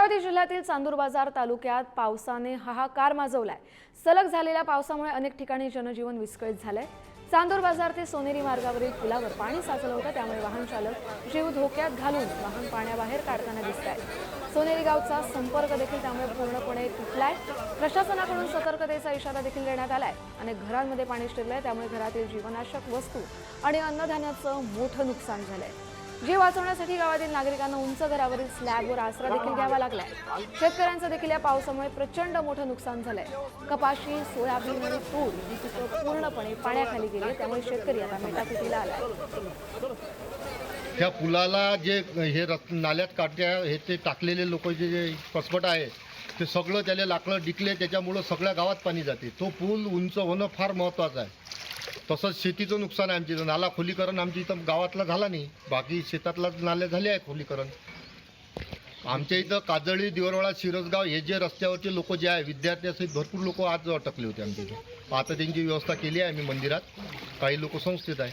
अमरावती जिल्ह्यातील चांदूर बाजार तालुक्यात पावसाने हाहाकार माजवलाय। सलग झालेल्या पावसामुळे अनेक ठिकाणी जनजीवन विस्कळीत झालंय। चांदूर बाजार ते सोनेरी मार्गावरील पुलावर पाणी साचलं होतं, त्यामुळे वाहन चालक जीव धोक्यात घालून वाहन पाण्याबाहेर काढताना दिसतायत। सोनेरी गावचा संपर्क देखील त्यामुळे पूर्णपणे तुटलाय। प्रशासनाकडून सतर्कतेचा इशारा देखील देण्यात आलाय। अनेक घरांमध्ये पाणी शिरलंय, त्यामुळे घरातील जीवनावश्यक वस्तू आणि अन्नधान्याचं मोठं नुकसान झालंय। जीव वाचवण्यासाठी गावातील नागरिकांना उंच घरावरील स्लॅबवर आसरा देखील घ्यावा लागलाय। शेतकऱ्यांचं देखील या पावसामुळे प्रचंड मोठं नुकसान झालंय। कपाशी, सोयाबीन आणि तूर ही पिकं पूर्णपणे पाण्याखाली गेली, त्यामुळे शेतकरी आता मेटाकुटीला आलाय। त्या पुलाला जे हे नाल्यात काढत्या हे ते टाकलेले लोक जे कसबट आहे ते सगळं त्याला लाकडं डिकले, त्याच्यामुळं सगळ्या गावात पाणी जाते। तो पूल उंच होणं फार महत्त्वाचं आहे। तसंच शेतीचं नुकसान आहे आमच्या इथं। नाला खोलीकरण आमच्या इथं गावातला झाला नाही, बाकी शेतातला नाले झाले आहे खोलीकरण। आमच्या इथं काजळी, दिवरवाडा, शिरसगाव हे जे रस्त्यावरचे लोक जे आहे विद्यार्थी असे भरपूर लोक आज अटकले होते आमच्या इथं। आता त्यांची व्यवस्था केली आहे आम्ही मंदिरात। काही लोक संस्थेत आहे।